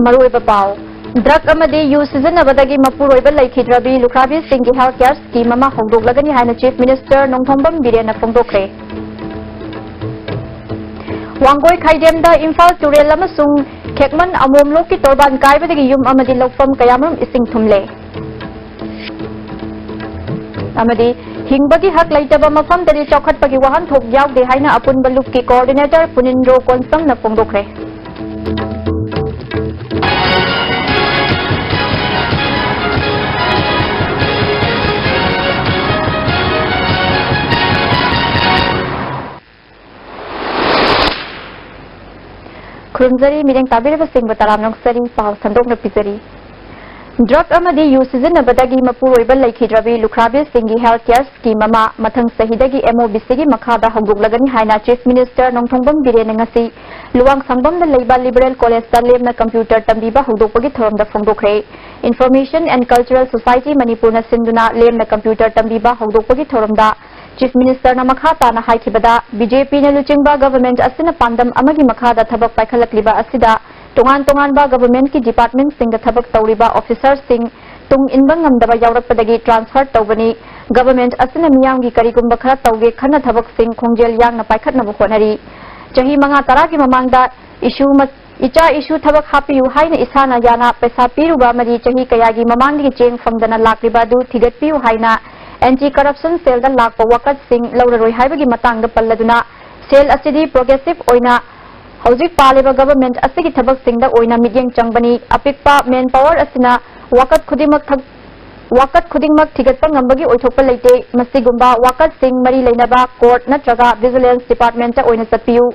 मरुइबा पाव ड्रग अमदी यू सिजनबदगी मपुरोइबा लैखिद्रबी लुख्राबी सिंह हेल्थ केयर स्कीम अमा हौदोगलगनी हाइना चीफ मिनिस्टर नोंथोंबम बिरेन फोंदोखरे वांगोई खाइदेमदा इम्फाल तुरेल अमसुंग खेकमन अमोमलोक की तोरबान कायबदगी युम अमदी लौफम कयामरुम इसिंग थुमले अमदी हिंगबगी हक लैतबा मफमदगी चौखटपगी वहानथोक यावदे हाइना अपुनबा लुप की कोऑर्डिनेटर पुनिंद्रो कोनसम न फोंदोखरे खुरुमजरी मिरेंग ताबिरबा सिंह बताराम नोंसरी पाव संदोकन पिजरी ड्रग अमदी यू सिजनबदगी मपुरोइबा लैखिद्रबी लुख्राबी सिंह हेल्थ केयर स्कीम अमा मथंग सहिदगी एमओबीसी की मखादा हौदोगलगनी हाइना chief minister Nongthombam Biren ngasi Luwangsangbam द लेबा लिबरल कॉलेज ता लेमना कंप्यूटर तंबीबा हौदोकपगी थोरमदा फोंदोखरे information and cultural society Manipur न सिंधुना लेमना कंप्यूटर तंबीबा हौदोकपगी थोरमदा चीफ मिनिस्टर मखा ताना हाइखिबदा बीजेपी ने लुचिंगबा गवर्नमेंट असिना पांदम अमगी मखादा थबक पाइखलकलिबा असिदा तोंगान तोंगानबा गवर्नमेंट की डिपार्टमेंट सिंग थबक तौरिबा ऑफिसर सिंग तुंग इनबा ngamdaba yaurappadagi ट्रांसफर तौबनी गवर्नमेंट असिना मियामगी करिगुंबा खरा तौगे खन्ना थबक सिंग खोंजेल यांगना पाइखतनबा होनरी चही मंगा तरा की ममांगदा इचा इशू थबक हापियु हाइना इसाना याना पैसा पीरुबा मरी चही कयागी ममांगदी चेंग फंगदना लाक्रिबादु थिगतपियु हाइना एंटी करप्शन सेल दा लाक वकत सिंह लौररोय हाइबगी मतंग पल्लदुना सेल असिदी प्रोग्रेसिव ओइना हौजिक पालेबा गवर्नमेंट असिगी थबक सिंह दा ओइना मिडियंग चंगबनी अपिकपा मेन पावर असिना वकत खुदिंगमक थिगतपा ngambagi ओइथोकपा लेते मसिगुंबा वकत सिंह मरी लेनबा कोर्ट नत्रगा विजिलेंस डिपार्टमेंट ता ओइना चपियु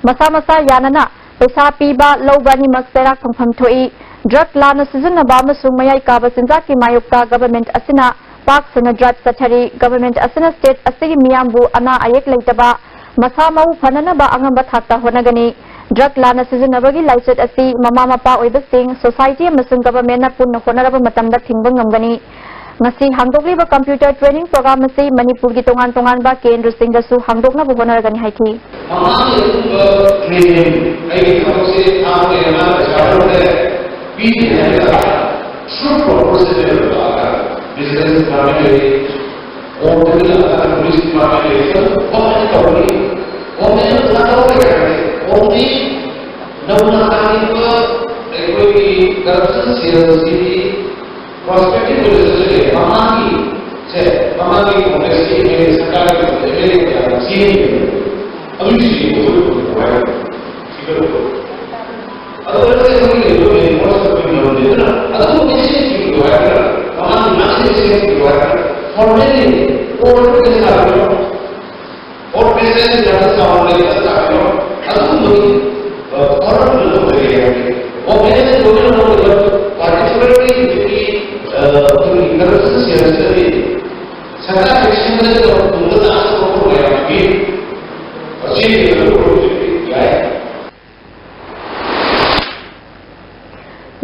मसा मसा यानना पैसा पीबा लौबानी मक्सेरा फंगफम थोई ड्रग लाना सिजनबा मसुंग मयाई काबा सिंजा की मायुक्ता गवर्नमेंट असिना पाक सना ड्राइव चथरी गवर्नमेंट असिना स्टेट असिगी मियामबु अना अयेक लेतबा मसा मऊ फननबा अंगंबा थाता होनगनी ड्रग लाना सिजनबगी लाइसेट असि ममा मपा ओइबसिंग सोसाइटी अमसुंग गवर्नमेंट पुन होनरबा मतमदा थिंगबा ngamgani ngasi hangdokliba computer training program asi manipur gi tongan tongan ba kendra sing dasu hangdokna bu honaragani haiki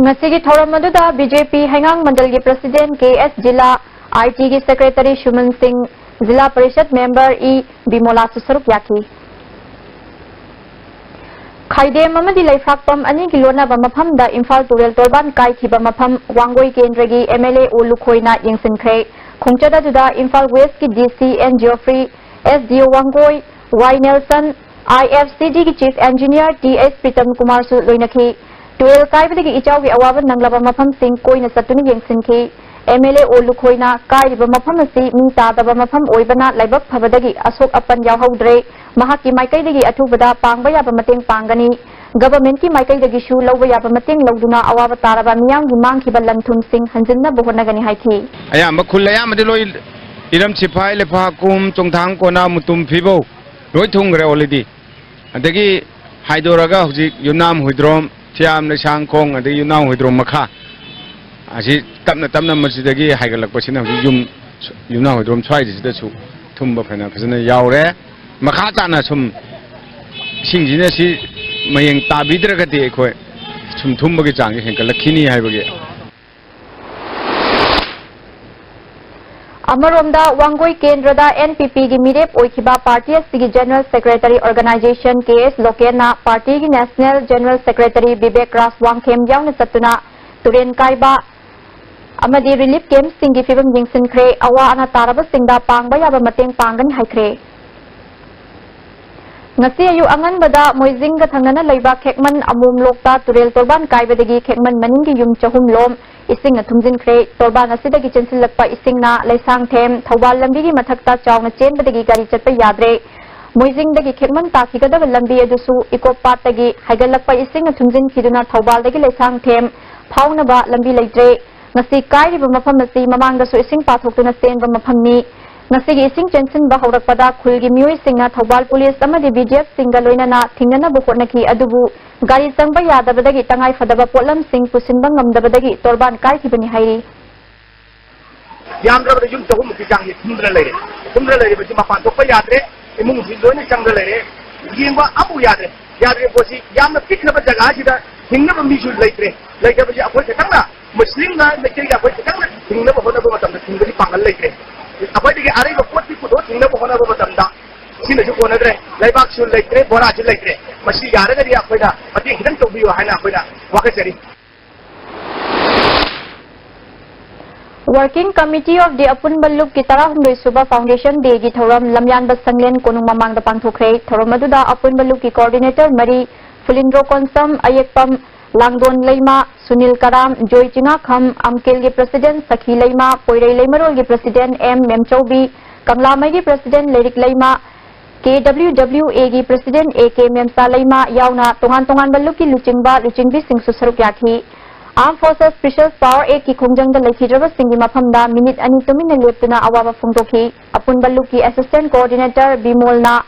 ngasi thoram aduda BJP hangang mandal gi president KS Jila IT gi secretary Shuman Singh Jila Parishad member E Bimola Susarup yaki Khaidem amadi laifakpam ani gi lona ba mafam da Imphal Turel Torban kai khiba mafam Wangoi Kendra gi MLA Olukhoina yengsinkhre khongchada juda Imphal West ki DC N Geoffrey SDO Wangoi Y Nelson IFCD की chief engineer TS Pritam Kumar सु लोइनखी टुएल काइबदगी इचाव की अवाबन नंगलाबा मफम Singh Koyna सतुनि यंगसिनखी MLA ओलुखोइना काइबा मफम असि मी तादबा मफम ओइबना लाइबक फबदगी अशोक अपन याहौद्रे महाकी माइकैदगी अथुबदा पांगबा याबा मतेंग पांगनी government की माइकैदगी शु लौबा याबा मतेंग लौदुना अवाबा तारबा मियांग की मांगखिबा लंथुम सिंह हंजिनना बोहनगनी हाइखी अया मखुलया मदे लोइ इरम सिफाई लेफा कुम चोंथांग कोना मुतुम फिबो लोइ थुंगरे ऑलरेडी अदगी हाइदोरगा हुजिक युनाम हुइद्रोम थियाम लेसांग खोंग अदगी युनाम हुइद्रोम मखा असी तपना तपना मसिदगी हाइगलकपसिना हुजिक युनाम हुइद्रोम स्वाइदिसिदसु थुंबा फना फजना यावरे मखा ताना सुम सिंजिना सि मयंग ताबिद्रगति एखोय सुम थुंबगी चांग हेंकलखिनी हाइबगे अमरोमदा वांगोई केंद्रदा एनपीपी की मिरेप ओइखिबा पार्टी असगी जनरल सेक्रेटरी ऑर्गेनाइजेशन केएस लोकेना पार्टी की national general secretary Vivek Ras Wangkhem यावना चतुना तुरेन काइबा अमदी रिलीफ कैंप सिंगी फिबम यिंगसिनख्रे अवा अना तारबा सिंगदा पांगबा याबा मतेंग Pangan हाइख्रे ngasi ayu anganbada moijingga thangnana leiba khekman amum lokta turel torban kaibadagi khekman maningi yum chahum lom isingna thumjinkhre torban asidagi chensilakpa isingna leisang them thawal lambi gi mathakta chawna chenbadagi gari chatpa yadre moijingdagi khekman takigadaba lambi adusu ikopatagi haigalakpa isingna thumjinkhiduna thawaldagi leisang them phaunaba lambi leitre ngasi kairiba mafam asi mamangdasu ising pathoktuna senba mafamni ngasi ising chensin ba haurakpada khulgi mioi singna thawal police amadi BDF singa loinana thingnana bu hotnaki adubu gari changba yadabadagi tangai fadaba potlam sing pusinba ngamdabadagi torban kai thibani hairi yamdabada yum chahum ki jangi thumdra leire bi mapan thokpa yadre imung si loina changra leire yingba abu yadre bosi yamna piknaba jaga sida thingnaba misu leitre leitaba ji apoi thangna muslim na leitre ga apoi thangna thingnaba honaba matam thingbani pangal leitre अपर दिखे आरे को pot की कुदो थिंगना बहोना बो मतमदा सिने जो कोनद्रे लाइबाक सु लेत्रे बोरा जु लेत्रे मसी यारे गरी अखोइना मति खिदन तोबियो हाइना अखोइना वाकचरी Working Committee of the Apun Balluk ki Tarahumdoi Suba Foundation Day gi thoram lamyan ba sanglen konung mamangda pangthokre thoram aduda Apun Balluk ki coordinator Mari Fulindro Konsam Ayekpam Langdon Leima Sunil Karam Joy Chinga Kham Amkel gi President Sakhi Leima Poirei Leimarol gi President M Memchaubi Kanglamai gi President Lerik Leima KWWA gi President AK Memsa Leima yauna tongan Balluk ki luchingbi sing su saruk yakhi Armed Forces Special Power A ki khongjang da lekhidraba singgi maphamda minute ani tumina leptuna awaba phongtokhi Apun Balluk ki Assistant Coordinator Bimolna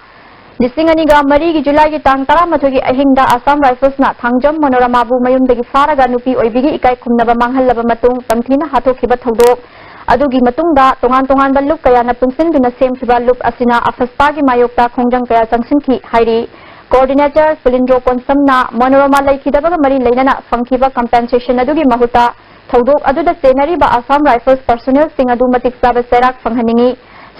Lisingani Mari ki July ki tang tara mathogi ahingda Assam Rifles na thangjam Manorama bu mayumdagi faraga nupi oibigi ikai khumnaba manghallaba matung tamthina hathokhiba thodok adugi matungda tongan balluk kaya na punsinduna semkhiba lup asina afaspa gi mayokta khongjang kaya changsinki hairi coordinator Fulindro Konsamna Manorama laikhidabaga mari leinana fangkhiba compensation adugi mahuta thodok aduda senari ba Assam Rifles personnel sing adu matik saba serak fanghaningi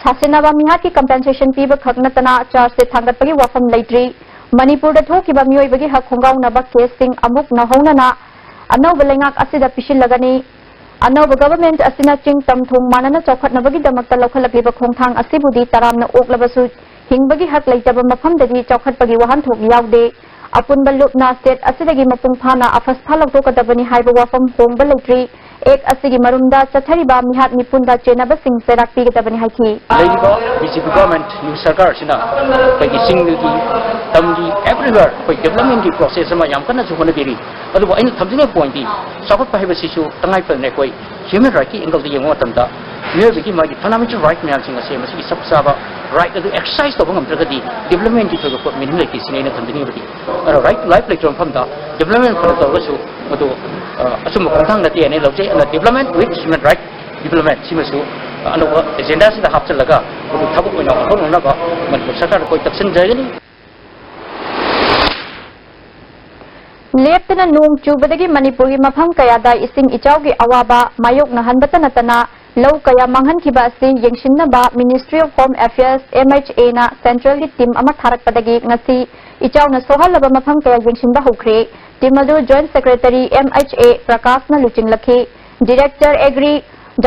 Sasinaba miha ki compensation piba khaknatana charge se thangatpagi wafam leitri Manipur da thokiba mioibagi hak khongaunaba case sing amuk nahaunana anawba lengak asida pishillagani anawba government asina ching tamthong manana chawkhatnabagi damakta lokhalakliba khongthang asibudi taramna oklabasu hingbagi hak leitaba mafamdagi chawkhatpagi wahanthok yaude Apun Balluk na state asidagi mapung phana afas phalok tokadabani haiba wafam hongba leitri एक असगी मरुमदा चथरिबा मिहात निपुंदा चेनाबा Singh सेराक पिगदबनि हाइखि लेइबा BJP government new सरकार सिना पगि सिंगगी तमगी everywhere पग development की process मा याम कना जुहोन berry अदुबो आइन थमजिने point दी सपत पाहिबा सिसु तंगाइ फलने कोइ ह्यूमन राइट की एंगल दी यंगो तमदा मियोबगी मागी फंडामेंटल राइट म्याल सिंग असे मसी सबसाबा राइट अदु एक्सरसाइज तोबंग अमद्रगदी डेवलपमेंट की फग को मिनिंग लेकि सिने थमदिनि बदी राइट लाइफ लेक्चर फमदा डेवलपमेंट फल तोगसु मदु असुम खोंथांग नते ने लौजे development with human right development सिमसु अनोबा एजेंडा सिदा हापचलगा मदु थबक ओइना होनोनबा मनपुर सरकार कोइ तक्सन जगनी लेप्तना नोंग चुबदगी मणिपुर की मफम कयादा इसिंग इचाउगी अवाबा मायोक नहनबता नतना लौ कया मांगहनखिबा असि यंगसिनबा ministry of home affairs MHA ना सेंट्रल की टीम अमा थारकपदगी ngasi इचाउना सोहलबा मफम कया यंगसिनबा होख्रे टीम अदु जॉइंट सेक्रेटरी MHA प्रकाश ना लुचिंगलखि director agri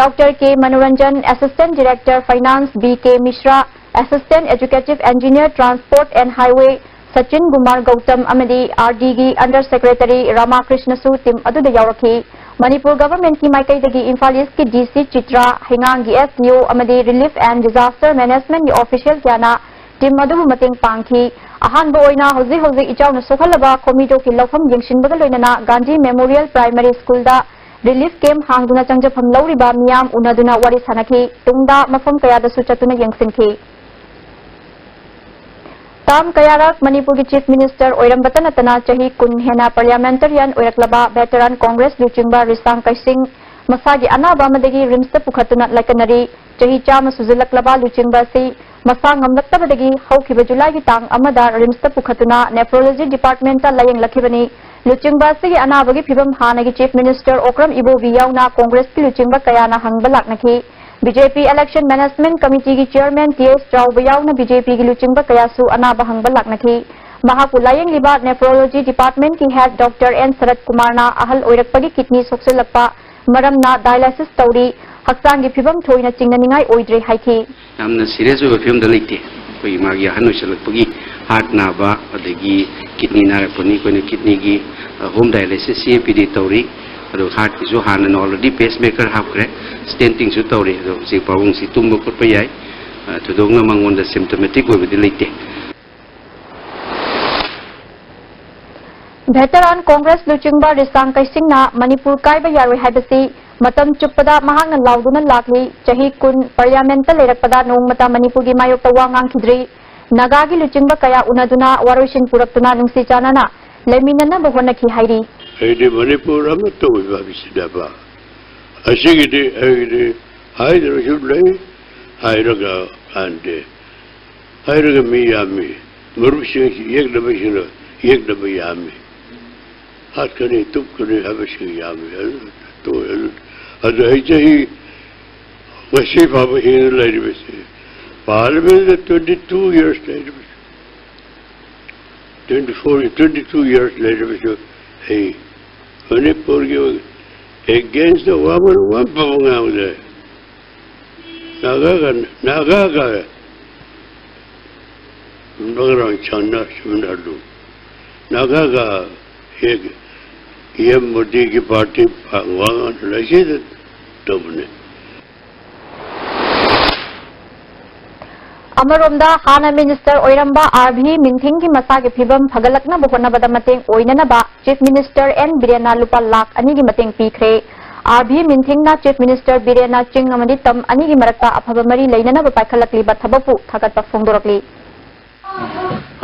doctor K Manoranjan assistant director finance BK Mishra assistant executive engineer transport and highway Sachin Kumar Gautam amadi RD gi Under Secretary Ramakrishna Su team aduda yauraki Manipur government ki maikai dagi Imphal East ki DC Chitra Hingang gi SDO amadi Relief and Disaster Management gi official kyana team adu mateng pangki ahan bo oina hozi ichaw na sokhalaba komito ki lawfam yengshinbaga loinana Gandhi Memorial Primary School da relief camp hangduna changjafam lawriba miyam unaduna wari sanaki tungda mafam kaya da su chatuna yengsinki Tam kayarak Manipur ki Chief Minister Oirambata natana chahi kun hena parliamentarian oiraklaba veteran Congress luchingba Risang Kaising masagi anaba madagi rimsta pukhatuna lakanari chahi chama suzilaklaba luchingba si masa ngamlaktabadagi haukiba July ki tang amada rimsta pukhatuna nephrology department ta layeng lakhibani luchingba si anaba gi phibam hanagi Chief Minister Okram Ibo Viyauna Congress ki luchingba kayana hangba laknaki BJP Election Management Committee की Chairman T.S. Chaubayau na BJP की लुचिंग कयासु अनाब हंग लाकनखी महापु lying लिबा nephrology department की head doctor N Sharad Kumar ना अहल ओइरकपगी kidney सोक्सलपा मरम ना dialysis तौरी हक्सांग की फिबम थोइना चिंगनिंगाई ओइद्रे हाइखी यामना serious ओइबा फिबम the लेते कोई मागी हन ओइसलपगी हार्ट नाबा अदगी किडनी नारपनी कोइना किडनी की होम डायलिसिस CMPD तौरी अदो हार्ट की जो हानन ऑलरेडी पेसमेकर हापक्रे स्टेंटिंग सु तौरी अदो जे पावंग सि तुम कोटप याय थुदोंग मंगोन द सिम्टोमेटिक ओइबदि लेते Veteran Congress Luchingba Risang Kaisingna Manipur Kaiba Yaroi Haibasi Matam Chuppada Mahang Lauduna Lakli Chahi Kun Parliamental Lerakpada Nongmata Manipur gi Mayokta Wangang Khidri Nagagi Luchingba Kaya Unaduna Waroshin Puraktuna Nungsi Chanana Leminana Bahona Ki Hairi Hairi Manipur Amato Visidaba Asigidi Haidra Shudlay Hairaga Ande Hairaga Miyami Murushi Yekdabashina Yekdabayami Hatkani Tukuni Habashi Yami to as a Haji was safe over here in Lady Bessie. Parliament 22 years later, 22 years later, hey, Manipur against the woman, one pound out there. Nagaga, Nagaran Chana, Shunadu, Nagaga, Yem Modi party, Wangan, Rashid, Domine. अमरोमदा Hana minister ओइरंबा RV मिंथिंग की मसा के फिबम फगलकना बहोनबदा मतेंग ओइननबा chief minister N बिरेना लुपा lakh अनि की मतेंग पीखरे RV मिंथिंग ना chief minister बिरेना चिंग अमदि तम अनि की मरक्ता अफब मरी लैननबा पाइखलकली बथबपु थगत फोंदोरकली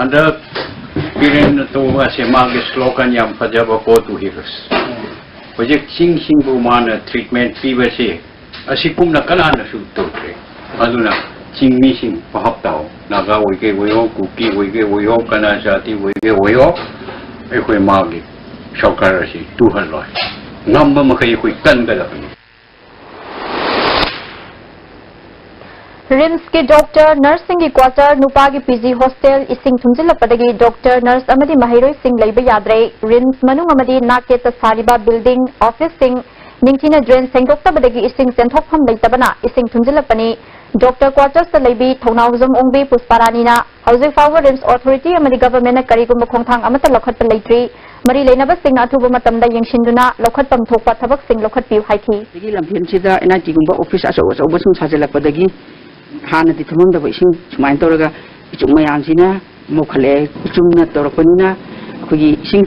अंदर बिरेना तो असेमा के स्लोगन याम फजब को टू हिरस प्रोजेक्ट सिंग सिंग बु मान ट्रीटमेंट पीबसे असिकुमना कनाना सु तोत्रे अदुना चिंगमी सिंग पहापताओ नागा वोइके वोयो कुकी वोइके वोयो कना जाति वोइके वोयो एकोय मागी सरकार असी 200 ngamba makai कोई कनगलबनी रिम्स के डॉक्टर नर्सिंग की क्वार्टर नुपा की पीजी हॉस्टल इसिंग थुंजिलपदगी डॉक्टर नर्स अमदी महिरोय सिंग लैबा याद्रे रिम्स मनुंग अमदी नाके तसारिबा बिल्डिंग ऑफिस सिंग निंगथिना ड्रेन सेंगोक्तबदगी इसिंग सेंथोकफम लैतबना इसिंग थुंजिलपनी डॉक्टर क्वार्टर्स लैबी थौनाउजम ओंबी पुष्पारानीना हौजिक फाव रिम्स अथॉरिटी अमदी गवर्नमेंट करीगुम खोंथांग अमता लखत लैत्रि मरी लेनब सिंग अथुब मतमदा यंगसिंदुना लखतपम थोकपा थबक सिंग लखतपिउ हाइखी दगी लमफेनसिदा एनआईटी गुंबा ऑफिस असो असो बसुं साजलपदगी हाना दी थमंगदब इसिंग सुमाइन तौरगा इचुम मयानसिना मोखले इचुमना तौरपनिना अखोगी इसिंग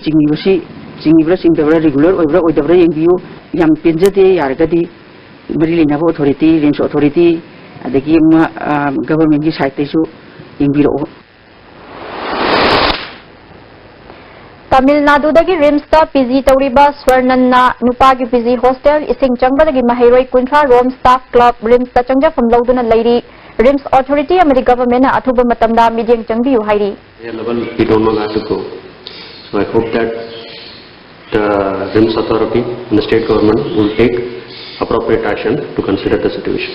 चिंगिब्रा चिंगदब्रा रेगुलर ओइब्रा ओइदब्रा यंगियो याम पेंजदे यारगदी मरी लेनब अथॉरिटी रिम्स अथॉरिटी अदगी गवर्नमेंट की साइड तेसु यंगिरो तमिलनाडुदगी रिम्स पीजी तौरीबा स्वर्णन्ना नुपा की पीजी हॉस्टल इसिंग चंगबदगी महिरोय कुंथ्रा रोम स्टाफ क्लब रिम्स चंगजफम लौदुना लैरी रिम्स अथॉरिटी अमदी गवर्नमेंट अथुब मतमदा मीडियम चंगबियु हाइरी level we don't know where to go, so I hope that the RIMS authority and the state government will take appropriate action to consider the situation.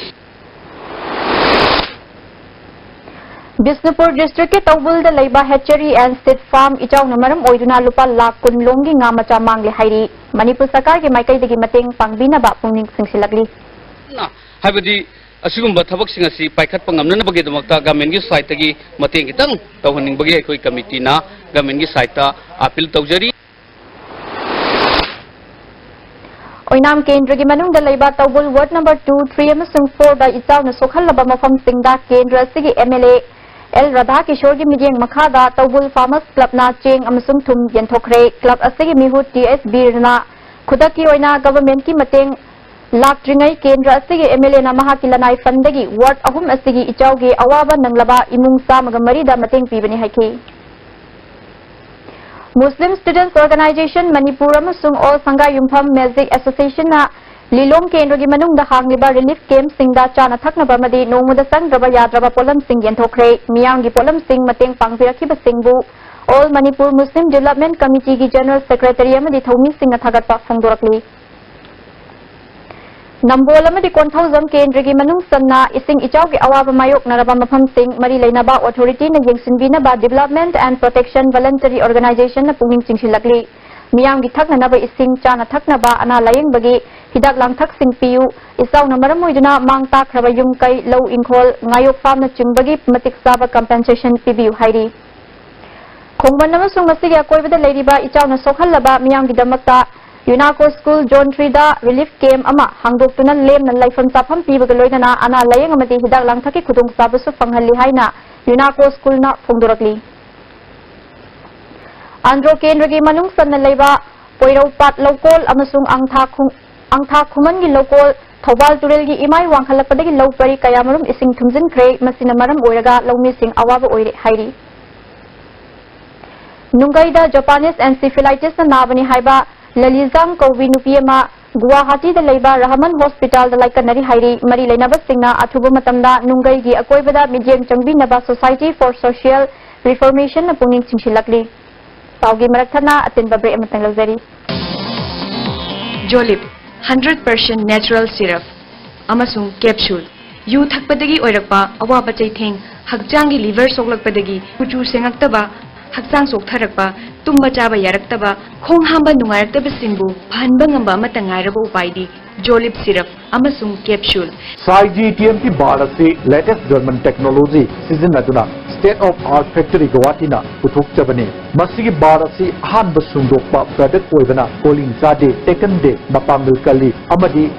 Bishnupur district के तौबुल द लैबा hatchery and seed farm इचाउ नमरम ओइदुना लुपा लाख कुन लोंगी nga macha mangle hairi manipur sarkar के माइकैदगी मतेंग पांगबिनबा पुंगनिंग सिंगसिलगली हाबदी असिगुम्बा थबकसिंग असि पाइखतप ngamnanabagi damakta government gi side tagi mateng kitang tawhaningbagi ekoi committee na government gi side ta appeal tawjari ओइनाम केंद्र की मनुंग द लैबा तौबुल वार्ड नंबर 2, 3 अमसुंग 4 दा इचाउ न सोखलबा मफम सिंगदा केंद्र सिगी एमएलए एल राधा किशोर की मिडियंग मखादा तौबुल फार्मर्स क्लब ना चेंग अमसुंग थुम यंथोखरे क्लब असगी मिहु टीएस बीरना खुदक की ओइना गवर्नमेंट की मतेंग लाक्ट्रिंगै केंद्र असगी एमएलए ना महा की लनाई फंदगी वार्ड अहुम असगी इचाउगे अवाबा नंगलबा इमुंग सामग मरीदा मतेंग पीबनी हाइखी मुस्लिम स्टूडेंट्स ऑर्गेनाइजेशन मणिपुर अमसुंग all Sanga Yumpham music association ना लिलोम केंद्र की मनुंग द हांगलिबा रिलीफ कैंप सिंगदा चाना थकनबा मदी नोंगमुदा संग्रबा याद्रबा पोलम सिंग यंथोखरे मियांग की पोलम सिंग मतेंग पांगपिरखिबा सिंगबु ऑल मणिपुर मुस्लिम डेवलपमेंट कमिटी की general secretary अमदी थौमी Singh थगतपा फोंदोरकली Nambol amadi Konthauzam Kendrigi Manung Sanna ising ichaw gi awaba mayok naraba mafam sing mari lainaba authority na yengsinbinaba Development and Protection Voluntary Organization na punging singsilakli miyam gi thaknaba ising chana thaknaba ana layeng bagi hidak langthak sing piu isaw na maramoiduna mangta khraba yum kai low inkhol ngayok farm na chingbagi matik saba compensation pibiu hairi khongban namasung masigi akoibada leiriba ichaw na sokhallaba miyam gi damakta UNACO School Zone 3 da relief camp ama hangdoktuna lemna laifam chafam pibaga loinana ana layeng amati hidak langthaki khudung sabasu fanghalli haina UNACO School na phongdorakli Andro Kendragi manung sanna leiba Poiraupat Lokol amasung angtha khuman gi Lokol Thobal Turel gi imai wangkhalakpadagi lopari kayamarum ising thumjin khre masina maram oiraga lawmi sing awaba oire hairi Nungaida Japanese encephalitis na nabani haiba Lalizang Kowi Nupiama Guwahati da Leiba Rahman Hospital da Laikanari Hairi Mari Lainaba Singna Athuba Matamda Nungai gi Akoibada Midyem Changbi Naba Society for Social Reformation na Punging Singsilakli Paugi Marathana Atin Babre Amatang Lazari Jolib 100% natural syrup Amasung capsule Yu Thakpadagi Oirakpa Awaba Chaitheng Hakjangi liver soklakpadagi Kuchu Sengaktaba Haksang Soktharakpa Tumba Chaba Yaraktaba Khong Hamba Nungairaktaba Singbu Phanba Ngamba Amata Ngairaba Upaidi Jolib syrup Amasung capsule SAIG TMT Bharati latest German technology sizinaduna state of art factory Guwahati na puthokchabani masigi Bharati ahanba sungdokpa product oibana polling jade taken day mapamil kali amadi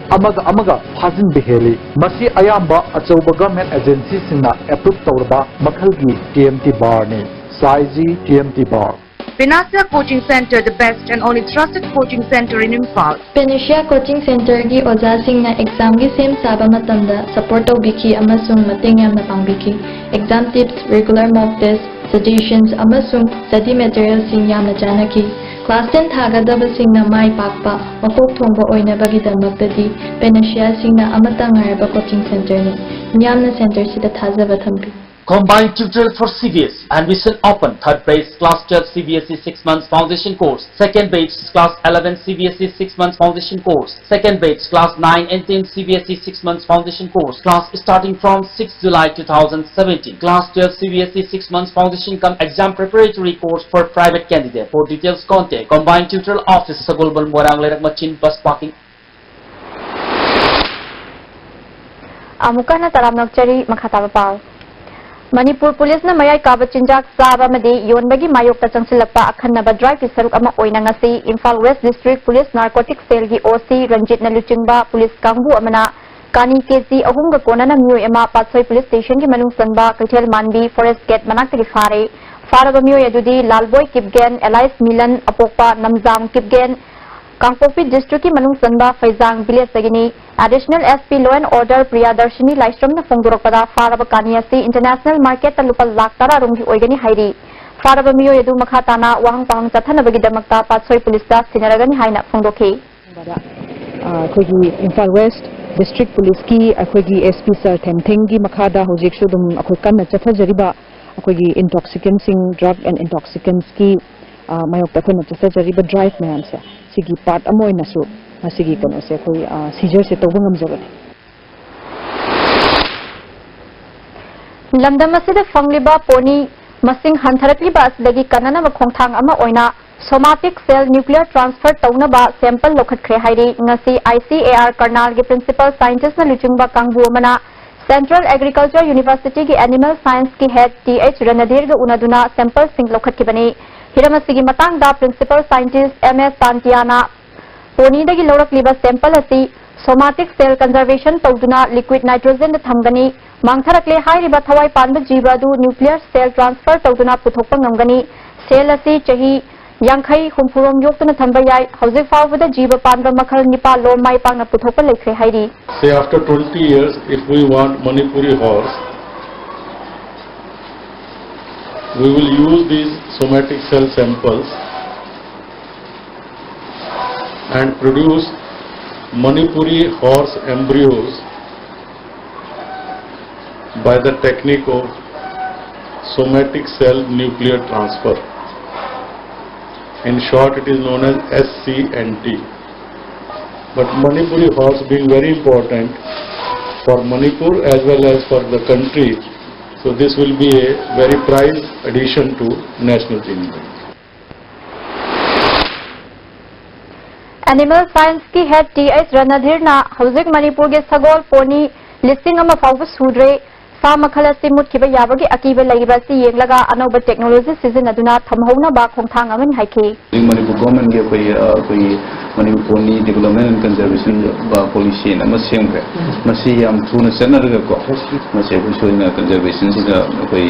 amaga phajin beheli masi ayamba achauba government agency singna approve tawraba makhalgi TMT bar ne SAIG TMT bar Panacea Coaching Center, the best and only trusted coaching center in Imphal. Panacea Coaching Center gi oja singna exam gi sem saba matamda support tawbiki amasung mating yamna pangbiki. Exam tips, regular mock tests, suggestions amasung study materials sing yamna janaki. Class 10 thagadaba singna mai pakpa makok thongba oina bagi damaktadi Panacea singna amata ngarba coaching center ni. Yamna center sida thajaba thambi. Combined tutorial for CBSE. Admission open. Third batch class 12 CBSE 6 months foundation course. Second batch class 11 CBSE 6 months foundation course. Second batch class 9 and 10 CBSE 6 months foundation course. Class starting from 6 July 2017. Class 12 CBSE 6 months foundation come exam preparatory course for private candidate. For details contact Combined Tutorial Office Sagolban Morang Lerak Machin Bus Parking. Amukana taramnak chari makhataba pao Manipur Police na mayay kabachinjak saba madi yonbagi mayok ta changsilakpa akhanaba drive saruk ama oina ngasi Imphal West District Police Narcotics Cell gi OC Ranjit na luchingba police kangbu amana kani KC ahumga konana myoy ama Patsoi Police Station gi manung sanba Kaithel Manbi Forest Gate manakti fare faraba myoy adudi Lalboy Kipgen Elias Milan apokpa Namjam Kipgen Kangpopi District ki manung sanba Faizang Village sagini Additional SP Law and Order Priyadarshini Laistrom na Fongdorokpada Faraba Kaniasi International Market Talupa Laktara Rungi Oigani Hairi Faraba Miyo Yadu Makhatana Wahang Pahang Chathana Bagidamakta Patsoi Police da Sinaragani Haina Fongdoki Akogi Imphal West District Police ki akogi SP Sir Themtheng gi makhada hojik sudum akoi kanna chathajariba akogi intoxicants drug and intoxicants ki mayok ta khona chathajariba drive mayam se sigi part amoy nasu asigi kono se koi seizure se tobungam jabani lamdam asida fangliba poni masing hantharakliba asdagi kanana ba khongthang ama oina somatic cell nuclear transfer tawna ba sample lokhat khre hairi ngasi ICAR Karnal gi principal scientist na luchungba kangbu mana Central Agriculture University ki Animal Science ki head TH Ranadir ga unaduna sample sing lokhat ki bani hiramasi matang da principal scientist MS Santiana poni dagi lorak liba sample asi somatic cell conservation tawduna liquid nitrogen da thamgani mangtharakle hairiba thawai panba jiba du nuclear cell transfer tawduna puthokpa ngamgani cell asi chahi yankhai humpurom yoktuna thamba yai hauzik fawbada jiba panba makhal nipa lo mai pangna puthokpa lekhre hairi say after 20 years if we want Manipuri horse we will use these somatic cell samples and produce Manipuri horse embryos by the technique of somatic cell nuclear transfer. In short, it is known as SCNT. but Manipuri horse being very important for Manipur as well as for the country, so this will be a very prized addition to national team. Animal Science की head T.S.. Randhir ना हौजिक मणिपुर के Sagol pony listing अमा फाउब सुद्रे सा मखल असि मुतखिबा याबगी अकीबे लैबासी येंगलगा अनौब technology सिजनदुना थमहौनबा खोंथांग अमन हाइखि Manipur government के कोई मणिपुर नि development and conservation policy न मसेंगे मसी याम थुना चनरगा को मसे सोइना कंजर्वेशन सिदा कोई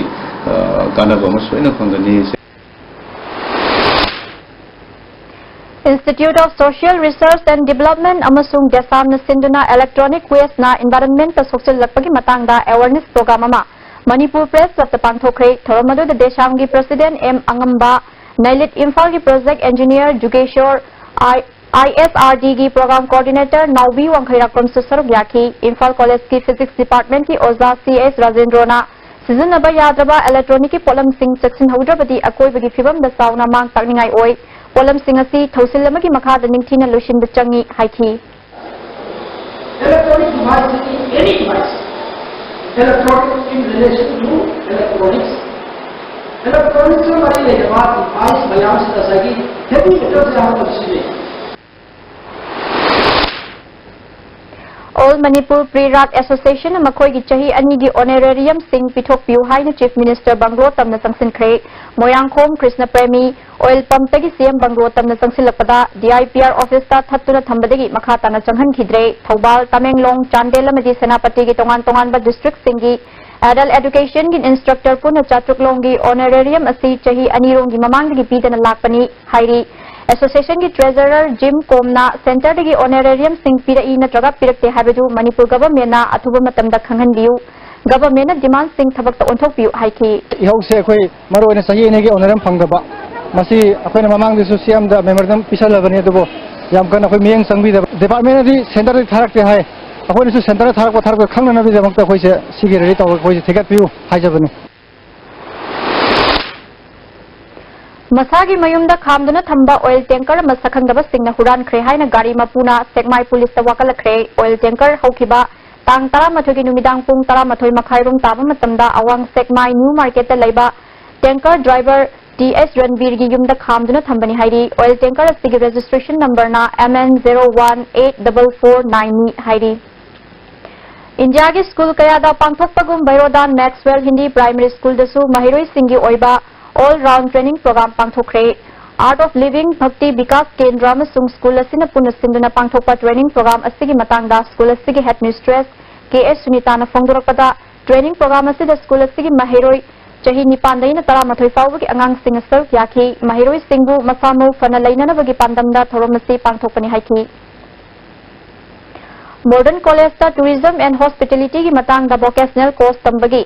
कानाबा मसोइना फंगनी Institute of Social Research and Development amasung Desam na sinduna electronic waste na environment ta social lakpagi matangda awareness program ama Manipur Press Club ta pangthokre thoramadu da Desam gi President M Angamba Nailit Imphal gi Project Engineer Jugeshwar ISRD gi Program Coordinator Naubi Wangkhairakam susaruk yaki Imphal College ki Physics Department ki Oza CS Rajendrona sizinaba yadraba electronic ki polam sing section haudrabadi akoi bagi fibam da sauna mang takningai oi Polam singasi thausil lamagi makhada ningthina lotion bichangi haiki. Electronic device is any device. Electronic in relation to electronics. Electronics is very device mayam se dasagi heavy metals se hum kisi. All Manipur Pre-Rat Association makoi gi chahi ani gi honorarium sing pithok piu haina Chief Minister Banglo tamna sangsin khre Moyangkhom Krishna Premi oil pump tagi CM Banglo tamna sangsilakpada DIPR office ta thattuna thambadagi makha tana changhan khidre Thoubal Tamenglong Chandel amadi Senapati gi tongan ba district singi adult education gi instructor puna Chatruklong gi honorarium asi chahi ani rong gi mamang gi pidana lakpani hairi Association ki Treasurer Jim Komna Center dagi honorarium sing pirai natraga pirakte habaju Manipur government na athuba matamda khanghan biu government na demand sing thabak ta onthok biu haiki ihau se khoi maro ne sahi ne gi honorarium phangdaba masi akhoi na mamang disu CM da memorandum pisalabani dubo yam kana khoi mieng sangbi da department di center di tharakte hai akhoi disu center tharak khangna na bi da makta khoi se sigi rei taw khoi se thegat biu haijabani Masagi mayumda khamduna thamba oil tanker masakhangdaba singna huran khre haina gari mapuna Sekmai police ta wakal khre oil tanker haukiba tang 12 gi numidang pung 12 makhai rum taba matamda awang Sekmai new market ta leiba tanker driver DS Ranbir gi yumda khamduna thambani hairi oil tanker asigi registration number na MN018449 hairi India gi school kaya da pangthokpagum Bairodan Maxwell Hindi Primary School dasu mahiroi singi oiba all-round training program pangthokre Art of Living Bhakti Vikas Kendra amasung school asina puna sinduna pangthokpa training program asigi matangda school asigi headmistress KS Sunita na phongdorakpada training program asida school asigi mahiroi chahi nipan daina 13 fawgi angang sing asal yaki mahiroi singbu masamu fana lainana bagi pandamda thoromasi pangthokpani haiki Modern College ta Tourism and Hospitality gi matangda vocational course tambagi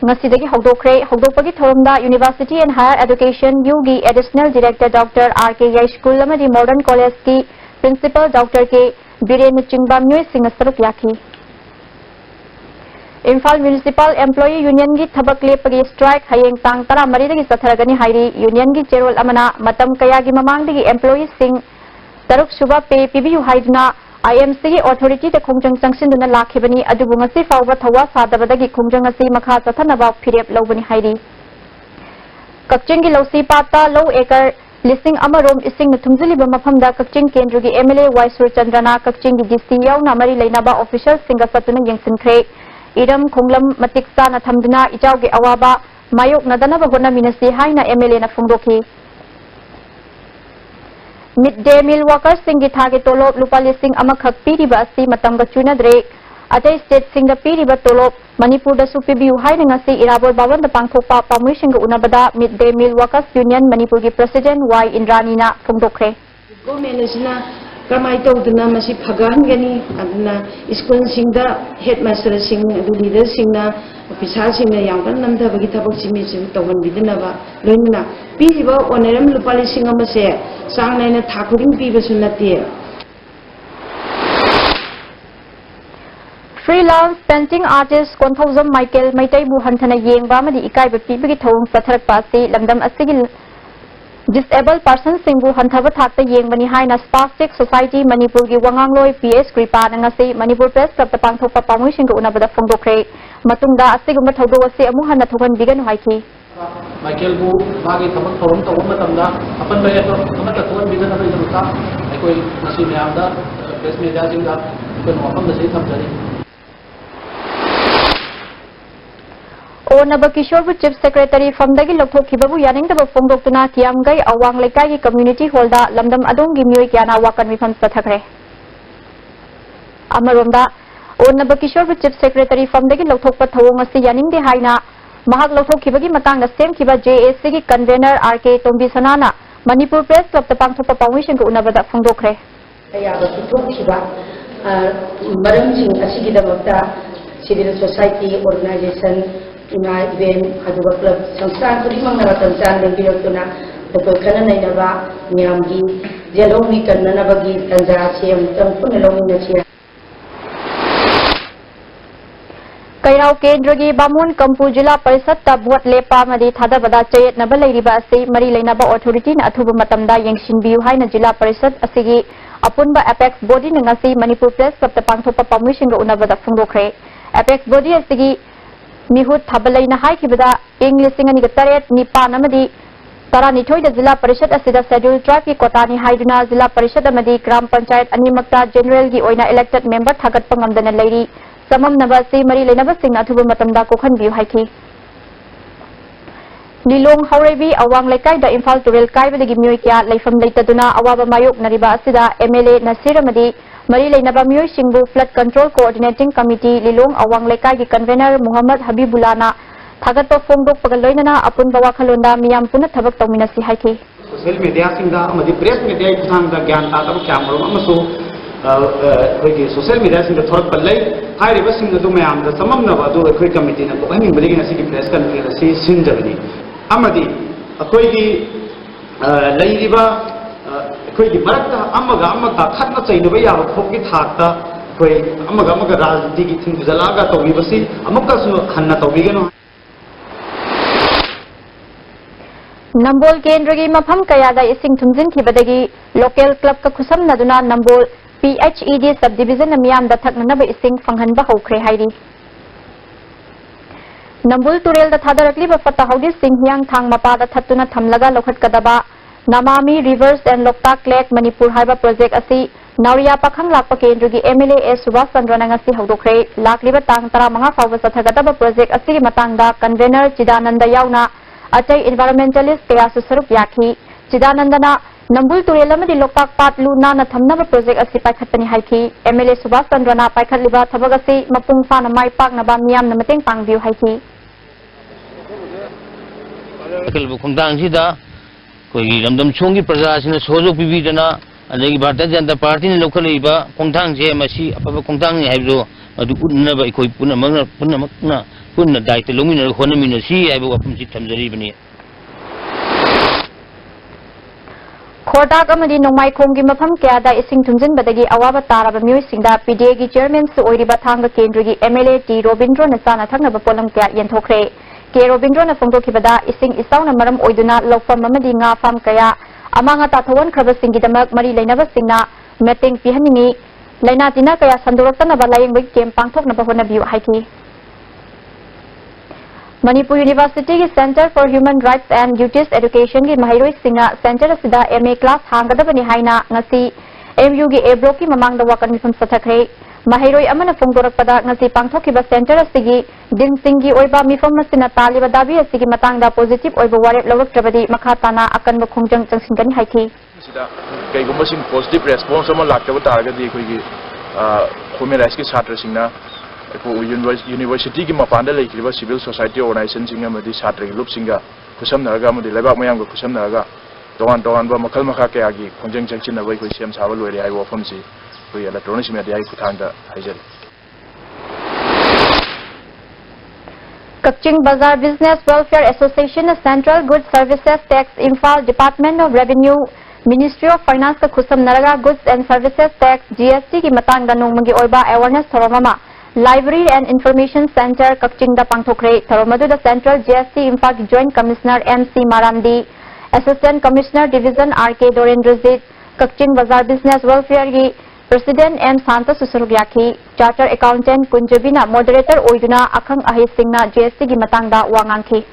Ngasidagi hogdokre hogdopagi thorumda University and Higher Education UG Additional Director Dr. R.K. Yashkul amadi Modern College ki Principal Dr. K. Biren Chingbamnyoy Singasaruk yaki Imphal Municipal Employee Union gi thabak lepagi strike hayeng tang 13 dagi satharagani hairi union gi cherol amana matam kaya gi mamang dagi employee sing taruk suba pay pibiu haiduna IMC authority the khongjang changsin duna lakhibani adubu ngasi fawba thawa sadabadagi khongjang asi makha chathanaba phirep lobani hairi Kakching gi losi pata low acre listing amarom ising thumjiliba mafamda Kakching Kendra gi MLA Waisur Chandrana Kakching gi DC yauna mari leinaba official singa satuna yengsinkhre iram khonglam matiksa na thamduna ichau gi awaba mayok nadana ba hona minasi haina MLA na phongdoki Midday meal workers singi thagi tolop lupa lising amakhak piriba asi matamga chunadre atai state singda piriba tolop Manipur da supibiu haina ngasi irabol bawan da pangthokpa pamui singa unabada Midday meal workers union Manipur gi president Y Indrani na phongdokre government asina kamai tawduna masi phagangani adna school singda headmaster sing adu leader singna officer singna yangkan namda bagi thabak simi sing tawhan bidnaba loinna piriba oneram lupali singa mase sang naina thakuring piba sunate Freelance painting artist Konthauzam Michael Maitai bu hanthana yengba madi ikai ba pibagi thawung satharak pasi lamdam asigi Disabled persons singbu hanthaba thakta yengbani haina Spastic Society Manipur gi wangangloi PS Kripa ngasi Manipur Press Club ta pangthokpa pamui sing unabada phongdokre matungda asigumba thodo ase amu hanna thogan bigan haiki Michael bu magi thabak thorum tawum matamda apan baye to amata thogan bigan na idamta aikoi nasi myamda press media jinga ko mafam da sei thamjari Onaba Kishore Chief Secretary from the Lokhibabu Yaning the Fongdokuna Kiamgai Awang Lekai Community Holder Lamdam Adongi Muyana Wakan Mifan Sathakre Amaronda Onaba Kishore Chief Secretary from the Lokpa Thawangasi Yaning de Haina Mahak Lokhibagi Matanga Same Kiba JAC Convener RK Tombi Sanana Manipur Press Club the Pangtopa Pawishan Unabada Fongdokre Civil Society Organization Ina event aduga club samstan kuri mangara tansan lengirotuna to kana nainaba nyamgi jelomi kanna bagi tanja chem tampun lomi nachia Kairau Kendragi Bamun Kampu Jila Parisat ta buat lepa madi thada bada chayet na balairiba ase mari lainaba authority na athuba matamda yengsin biu haina Jila Parisat asigi apunba apex body na ngasi Manipur Press Club ta pangthopa permission ro unabada phungdokre apex body asigi Mihut Thabalai na hai kibada English singani gataret nipa namadi Taranithoi da Zilla Parishad asida schedule tribe kotani haiduna Zilla Parishad amadi Gram Panchayat animakta general gi oina elected member thagat pangamdana leiri samam nabasi mari lenaba singna thuba matamda kokhan biu haiki Nilong Haurebi awang lekai da Imphal Turel kaibadagi mioi kya leifam leitaduna awaba mayok nariba asida MLA Nasir amadi Mari Lainaba Miyoi Singbu Flood Control Coordinating Committee Lilong Awang Lekai gi Convener Muhammad Habibulana Thagatpa Fongdok Pagaloinana Apun Bawa Khalonda Miyam Puna Thabak Tawminasi haiki Social media singda amadi press media ithangda gyan ta tab camera amasu khoi social media singda thorak pallai hairiba singda du mayam da samamna ba du khoi committee na ko haning bagi nasi gi press conference si sinjabani amadi khoi gi lairiba khoi gi barakta amaga khatna chainaba ya khokki thakta khoi amaga rajniti gi thing jalaga tawbi basi amaka su hanna tawbi gano Nambol Kendragi Mafam Kayada Ising Tumjin Kibadagi Local Club ka khusam naduna Nambol PHED Subdivision Namiyam da thaknanaba Ising Fanghanba Hokre hairi Nambol Turel da thadarakli ba Fatahodi Singhiyang Thang Mapa da thattuna thamlaga lokhat kadaba Namami Rivers and Loktak Lake Manipur Haiba Project asi Nauriya Pakhang Lakpa Kendragi MLA S Subhash Chandra ngasi hodokre lakliba tang 15 fawba sathagadaba project asi matangda convener Chidananda yauna Achai environmentalist kaya susarup yaki Chidanandana Nambul Turel amadi Loktak Pat Luna na thamnaba project asi paikhatani haiki MLA Subhash Chandra na paikhatliba thabag asi mapung fana mai pak na ba miyam na mateng pangbiu haiki Akal khungdang sida koi ramdam chongi praja sina sojo pibidana adagi Bharatiya Janata Party ni lokhaliba khongthang je masi apaba khongthang ni haibdo adu unnaba ikoi punna daita lomina khonamina si aibu apum si thamjari bani Khodak amadi nongmai khonggi mafam kyada ising thumjin badagi awaba taraba mioi singda PDA gi chairman su oiriba thanga kendri gi MLA T Robindro na sana thangna ba polam kya yenthokre ke Robindro na fongdokibada ising isauna maram oiduna lokfam amadi nga fam kaya amanga tathawan khraba singi damak mari leinaba singna meeting pihaningi laina tina kaya sandoraktana ba layeng bai kem pangthokna ba hona biu haiki Manipur University ki Center for Human Rights and Duties Education ki Mahiroi Singa Center asida MA class hangadabani haina ngasi MU ki A block ki mamangda wakan mifam sathakre Mahiroi amana fongdorakpada ngasi pangthokiba center asigi din singi oiba mifam masina taliba dabi asigi matangda positive oiba waret lawaktrabadi makhatana akan ba khongjang changsingani haiki sida kaigumba sing positive response ama laktaba taragadi koigi human rights ki chhatra singna University ki mapanda laikriba civil society organization singa madi chhatra ki lup singa khusamnaraga madi laibak mayam ko khusamnaraga towan ba makhal makha kaya gi khongjang changchina bai koi sem sabal loire ai wafam si koi electronic media ai kuthangda haijari Kaching Bazaar Business Welfare Association Central Goods Services Tax Imphal Department of Revenue Ministry of Finance ka khusam naraga Goods and Services Tax GST ki matangda nongmagi oiba awareness tharamama Library and Information Center Kaching da pangthokre tharamadu da Central GST Imphal Joint Commissioner MC Marandi Assistant Commissioner Division R.K. Dorendrajit, Kakching Bazar Business Welfare gi President M. Santa Susurugyaki, Chartered Accountant Kunjabina Moderator Oiduna Akhang Ahisingna GST gi matangda wangangki.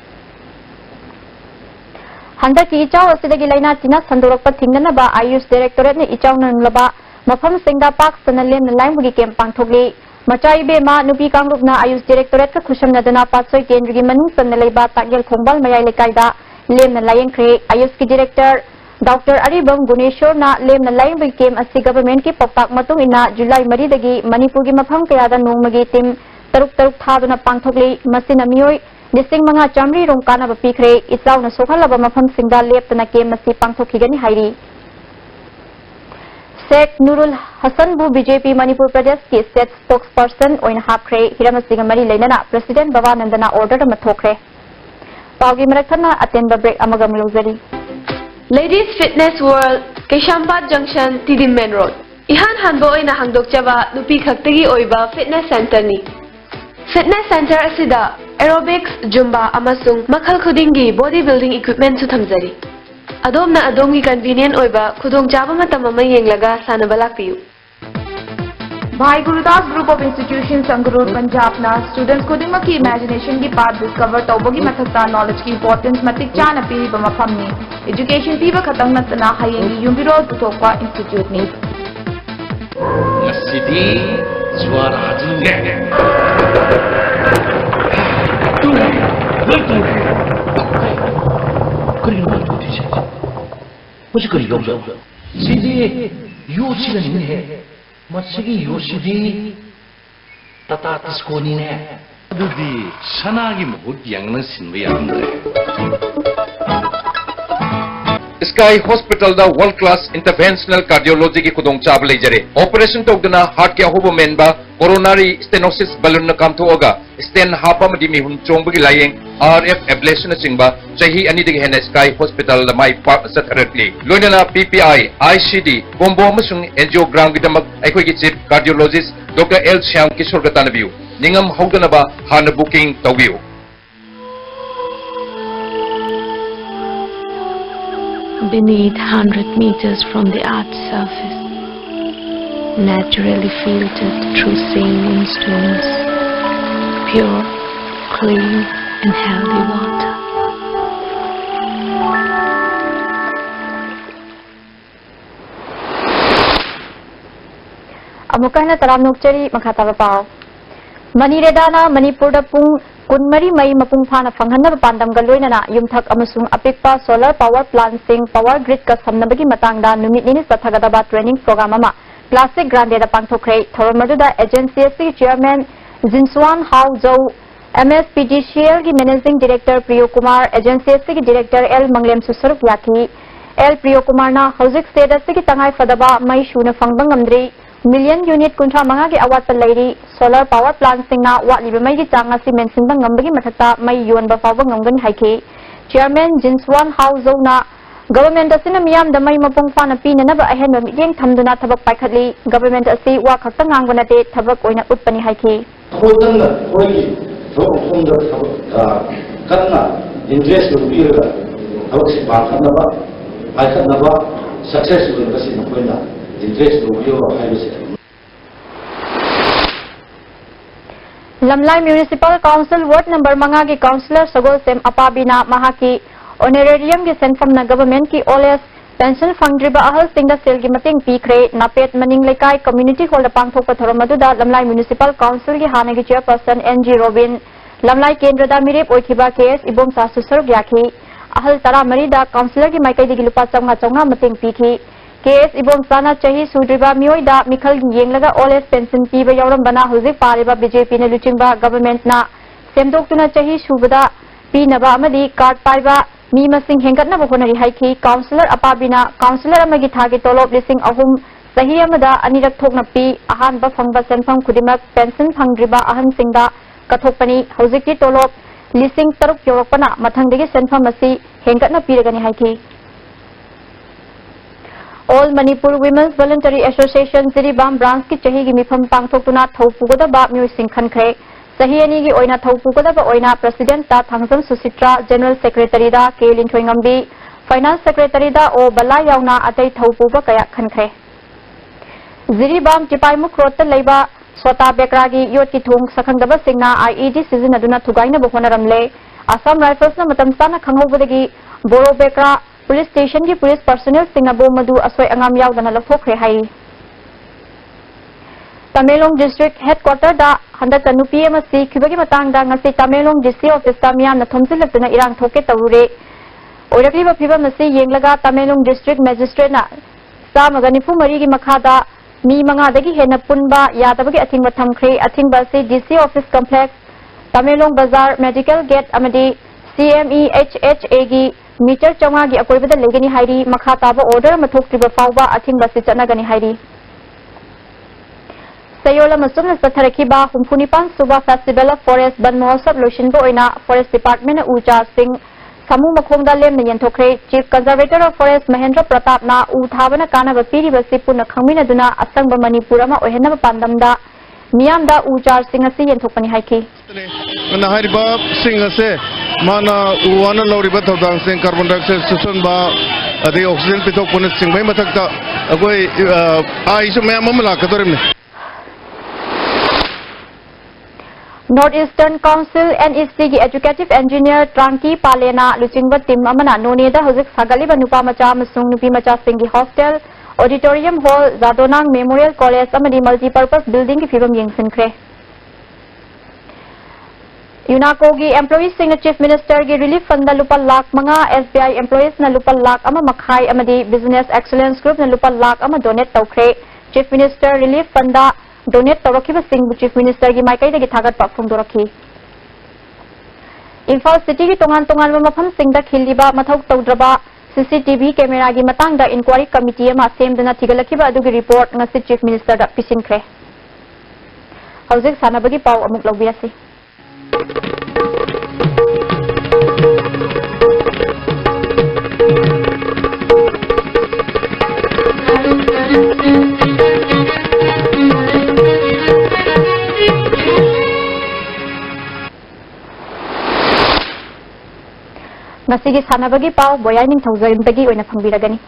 Handa ki ichaw asidagi laina tina sandorokpa thingnanaba Ayush Directorate ni ichaw nanlaba mafam singda pak sanalem nalaimbugi kem pangthokli. Machai bema nupi kangrupna Ayush Directorate ka khushamnadana patsoi kendrigi manung sanalaiba tagyal khongbal mayai lekaida lem nalayengkhre. Ayush ki Director Dr. Aribam Guneshwar na lem nalayimbugi kem asi government ki pakpak matung ina July 3 dagi Manipur gi mafam kayada nongmagi tim taruk thaduna pangthokli. Masina miyoi Nising mga chamri rong kana ba pikre isaw na sokhalaba mafam singda leptana kem masi pangthokigani hairi. Sheikh Nurul Hasan bu BJP Manipur Pradesh ki state spokesperson oin hapkhre hiramasiga mari leinana President Babanandana order ma thokre. Pawgi marathana atenba break amaga milozari. Ladies Fitness World Keshambat Junction Tidim Main Road. Ihan hanbo oina hangdokjaba nupi khaktagi oiba fitness center ni. Fitness center asida aerobics, Zumba amasung makhal khudingi bodybuilding equipment su thamjari. Adom na adom ki convenient oiba khudong chaba matam ama yenglaga sanaba lakpiyu. Bhai Gurudas Group of Institutions Sangrur Punjab na students khudingma ki imagination ki path discover tawbagi mathakta knowledge ki importance matik chana piri ba mafam ni. Education piba khatang natna hayengi yumbiro tutokwa institute ni. Ngasidi suara hajunge. 그리는 걸 도대체 뭐지 그리 여자 시디 요시가 있네 마치기 요시디 따따 디스코니네 어디 산악이 못 양는 신부야 Sky Hospital da World Class Interventional Cardiology ki kudong chab lei jare operation togdana heart ke hobo memba coronary stenosis balloon na kam thoga stent hapa madi mi hun chongbagi layeng RF ablation na chingba chahi ani digi hena Sky Hospital da mai pa satharatli loinana PPI ICD combo amasung angiogram gi damak aikoi gi chief cardiologist Dr. L Shyam Kishore gatanabiu ningam hogdana ba hana booking tawbiu. Beneath 100 meters from the Earth's surface, naturally filtered through sand stones, pure, clean and healthy water. Amukana taram nukchari makhataba pao. Maniredana Manipur da pung Kunmari Mai Mapung Phana Fanghanna Pandam Galoinana Yumthak Amasung Apikpa Solar Power Plant Sing Power Grid ka samnabagi matangda numit nini sathagadaba training program ama Plastic Grande da pangthokre Thoramaduda Agency Chairman Zinswan Hao Zhou MSPGCL ki Managing Director Priyo Kumar Agency ki Director L Manglem Susaruk Yaki L Priyo Kumar na Housing Status ki tangai fadaba mai shuna fangbang amdri million unit kuntra manga ki awat palairi solar power plant singna watliba mai ki changa si mensin bang ngambagi mathata mai yuan ba fawa ngangani haiki Chairman Jinswan Hao Zhou na government asina miyam da mai mapung phana pina na ba ahen ba mieng thamduna thabak paikhatli government asi wa khakta ngangona te thabak oina utpani haiki khodanna hoyi thokunda kanna interest rubira awak si bakhatna ba paikhatna ba successful ba si nokoina Lamlai Municipal Council Ward Number Manga ki Councillor Sagol Sem Apabina Mahaki Honorarium ki Senfam na Government ki OLS Pension Fangdriba Ahal Singda Sel ki Mating Pikre Napet Maning Lekai Community Hall Pangthok Pathoramaduda Lamlai Municipal Council ki Hanagi Chairperson NG Robin Lamlai Kendra da Mirep Oikiba KS Ibom Sasu Saruk Yaki Ahal Tara Marida Councillor ki Maikai Digi Lupa Chonga Chonga Mating Piki KS Ibom Sana Chahi Sudriba Mioida Mikhal Yenglaga OLS Pension Piba Yauram Bana Huzik Pariba BJP ne Luchingba Government na Semdoktuna Chahi Subada Pinaba Amadi Card Paiba Mi Masing Hengatna Honari Haiki Councillor Apabina Councillor Amagi Thagi Tolop Lising Ahum Sahi Amada Anirak Thokna Pi Ahan Ba Phangba Senfam Kudimak Pension Phangdriba Ahan Singda Kathokpani Huziki Tolop Lising Taruk Yorokpana Mathangdagi Senfam Asi Hengatna Piragani Haiki All Manipur Women's Voluntary Association Ziribam Branch ki chahi gi mifam pangthokuna thaupugoda ba myo singkhankre sahi ani gi oina thaupugoda ba oina President ta Thangsam Susitra General Secretary da K Linthoingambi finance secretary दा ओ बला यावना अतै थौपुबा कया खनखरे Jiribam टिपाइमुख road ता लेबा स्वता बेकरागी vote की थोंग सखंगदबा सिंगना IED सिजनदुना थुगाइना बहोनरमले Assam rifles ना मतम साना खंगौबदगी बोरो बेकरा पुलिस स्टेशन की पुलिस पर्सनल सिंगना बोमदु असोय अंगाम यावदना लफोखरे हाई तमेलोंग डिस्ट्रिक्ट हेडक्वार्टर दा हंदक नुपी अमा सिखिबगी मतंगदा ngasi तमेलोंग डीसी ऑफिस ता मियामना थोमसिलक्तना इरांग थोके तौरे ओरकलिबा फिबम मसी येंगलगा तमेलोंग डिस्ट्रिक्ट मजिस्ट्रेट ना सामगा निफु मरी की मखादा मी मंगादगी हेना पुनबा यादबगी अथिंग थमख्रे अथिंग से डीसी ऑफिस कॉम्प्लेक्स तमेलोंग बाजार मेडिकल गेट अमदी CMEHHA की मीटर चौंगा की अकोइबदा लेगनी हाइरी मखा ताबा ऑर्डर मथोक्तिबा फाउबा अथिंग से चनगनी हाइरी सयोला मसुम सथरखिबा हुमफुनिपान सुबा फेस्टिवल ऑफ फॉरेस्ट बन महोत्सव लोशिनबो ओइना फॉरेस्ट डिपार्टमेंट उचा सिंह समूह मखोंगदा लेमना यंथोखरे chief conservator of forest Mahendra Pratap ना उ थाबना कानाबा पीरिबसि पुनः खंगमिनदुना असंग मणिपुर अमा ओहेनबा पांदमदा मियामदा उ चार सिंह असि यंथोकपनि हाइखि नहारिबा सिंह असे माना उवाना लौरिबा थौदांग सिंह कार्बन डाइऑक्साइड सुसनबा अदे ऑक्सीजन पिथोक पुनः सिंहबै मथक्ता अगोय आइसु मयाम अमा लाकदोरिमने नॉर्थ ईस्टर्न काउंसिल NEC की एजुकेटिव इंजीनियर ट्रांकी पालेना लुचिंगबा टीम अमना नोनेदा हजिक सागलिबा नुपा मचा मसुंग नुपी मचा सिंगी hostel auditorium hall Jadonang memorial college अमदी मल्टीपर्पज बिल्डिंग की फिल्म यंगसिनख्रे यूनाको की एम्प्लॉईज सिंह चीफ मिनिस्टर की रिलीफ फंड लुपा लाख मंगा SBI एम्प्लॉईज न लुपा लाख अमा मखाई अमदी बिजनेस एक्सलेंस ग्रुप न लुपा लाख अमा डोनेट तौख्रे chief minister relief fund donate तौरखिबा सिंह चीफ मिनिस्टर की माइकैदगी थागतपा फोंदोरखि इम्फाल सिटी की तोंगान तोंगान मफम सिंह खिलिबा मथौ तौद्रबा CCTV कैमरा की मतंगदा इंक्वायरी कमिटी अमा सेमदना थिगलखिबा अदुगी रिपोर्ट ngasi चीफ मिनिस्टर दा पिसिनख्रे हौजिक सानाबगी पाव अमुक लौबियासी ngasi sanabagi pau boyaning thauzarimdagi oina phangbiragani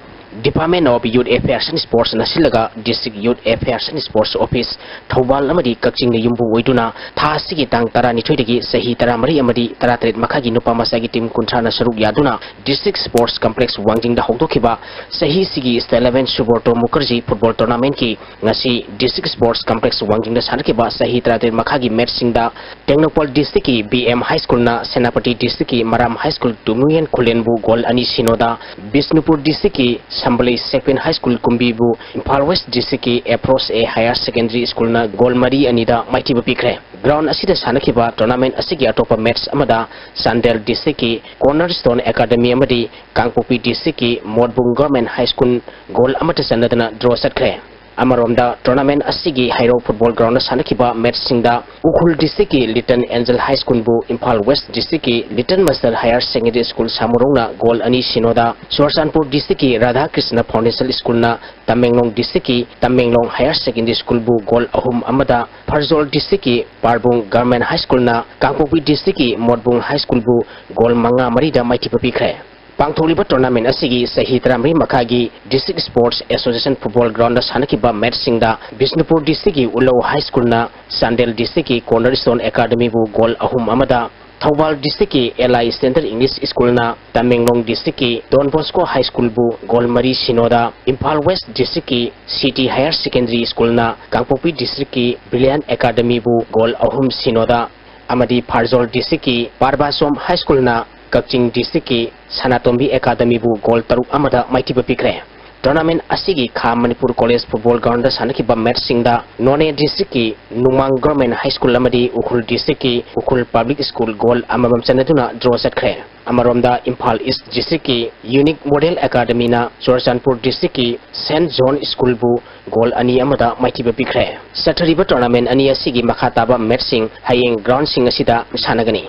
Department of Youth Affairs and Sports nasilaga District Youth Affairs and Sports Office Thawbal amadi Kakching na yumbu oiduna tha asigi tang 12 dagi sahi 13 amadi 13 makhagi nupa masagi team kunthra na saruk yaduna District Sports Complex Wangjing da hokdokhiba sahi sigi Stella Subrata Mukherjee Football Tournament ki ngasi District Sports Complex Wangjing da sankiba sahi 13 makhagi match singda Technopol District ki BM High School na Senapati District ki Maram High School Tumuyen Khulenbu gol ani sinoda Bisnupur District ki Sambalai Second High School Kumbibu Imphal West District ki Approach A Higher Secondary School na gol mari anida maitiba pikre ground asida sanakiba tournament asigi atopa match amada Sandel District ki Cornerstone Academy amadi Kangpopi District ki Modbung Government High School gol amata sanadana draw satkre Amaromda tournament asigi Hairo Football Ground sanakiba match singda Ukhul District ki Little Angel High School bu Imphal West District ki Little Master Higher Secondary School Samurongna gol ani sinoda Sorsanpur District ki Radha Krishna Foundation School na Tamenglong District ki Tamenglong Higher Secondary School bu gol ahum amada Farzol District ki Parbung Government High School na Kangpopi District ki Modbung High School bu gol manga marida maiti papikre Pangtholiba tournament asigi sahi 13 makhagi District Sports Association Football Ground sanakiba match singda Bisnupur District ki Ulau High School na Sandel District ki Cornerstone Academy bu gol ahum amada Thawbal District ki Eli Center English School na Tamenglong District ki Don Bosco High School bu gol mari sinoda Imphal West District ki City Higher Secondary School na Kangpopi District ki Brilliant Academy bu gol ahum sinoda amadi Farzol District ki Parbasom High School na Kakching District ki Sanatombi Academy bu gol taruk amada maitiba pikre tournament asigi Kha Manipur College Football Ground da sanakiba match singda None District ki Numang Government High School amadi Ukhul District ki Ukhul Public School gol amamam sanaduna draw satkre amaromda Imphal East District ki Unique Model Academy na Sorsanpur District ki St John School bu gol ani amada maitiba pikre sathariba tournament ani asigi makhataba match sing hayeng ground sing asida sanagani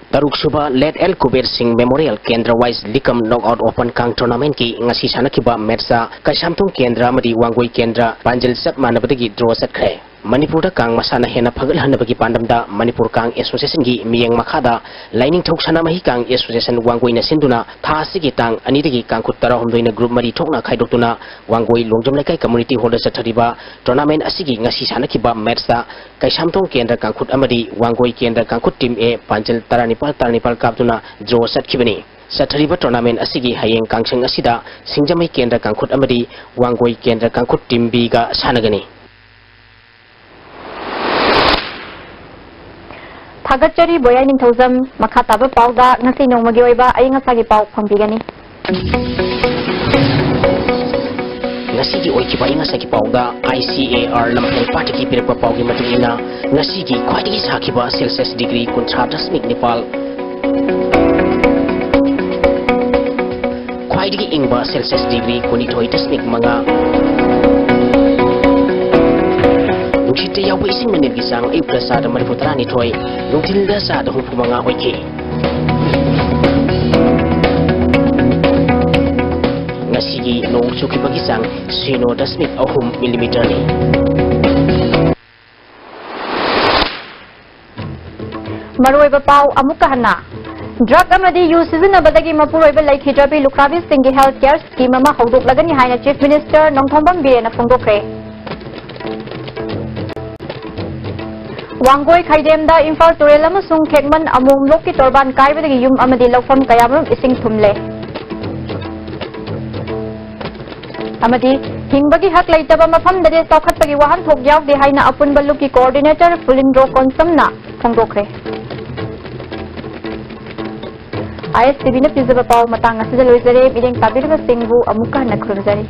Taruk Suba Let El Kuber Singh Memorial Kendra Wise Likam Knockout Open Kang Tournament ki ngasi sanakiba matcha Kasamthung Kendra amadi Wangoi Kendra Panjil Sat manabadagi draw satkre Manipur da kang masana hena phagal hanabagi pandamda Manipur kang association gi miyang makhada lining thok sana mahi kang association wangoi na sinduna tha sigi tang ani dagi kang khut tara homdoi na group mari thokna khaidoktuna wangoi longjom lekai community hall da chathariba tournament asigi ngasi sana kiba match da kaisamthong kendra kang khut amadi wangoi kendra kang khut team A panchal taranipal kaptuna draw satkibani Sathariba tournament asigi hayeng kangseng asida singjamai kendra kang khut amadi wangoi kendra kang khut team B ga sanagani Thagachari boya ning thozam makha taba pauda ngasi nongmagi oiba ayang asagi pau phangbigani ngasi gi oiki ba ayang asagi pauda ICAR lamkal party ki pirpa paugi matugina ngasi gi khwaidi sakhiba celsius degree 30.9 khwaidi ingba celsius degree 22.5 Nungshite yaw ising menit gisang ay prasa da Manipur ni Troy nungtil da sa da humpu mga oiki ngasigi nung suki bagisang 0.4 mm ni Maroy ba pau amuka hana Drug amadi use sizinabadagi mapuroiba laikhidrabi Lukrabi Singhi Healthcare Scheme ama hodok lagani haina Chief Minister Nongthombam Birena phongdokre Wangoi Khaidemda Imphal Turel amasung Khekman amum lokki torban kaibadagi yum amadi lawfam kayamrum ising thumle amadi hingbagi hak laitaba mafamdade saukhatpagi wahan thok yawde haina apunba lukki coordinator Fulindro Konsamna phongdokre ISTV na pizaba paw matang asida loizare bideng tabirba singbu amuka na khurjari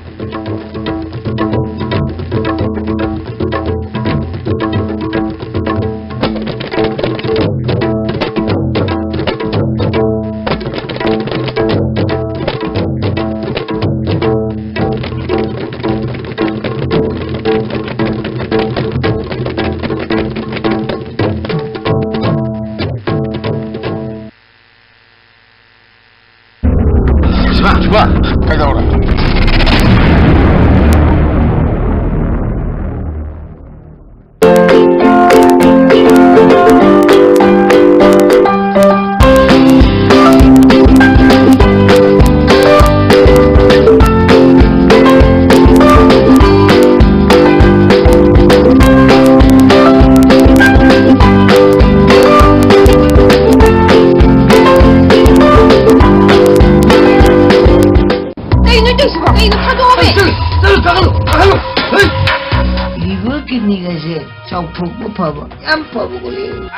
Coba, kaya orang.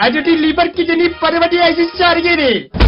Ada di liver kita ni pada mati asyik cari ni.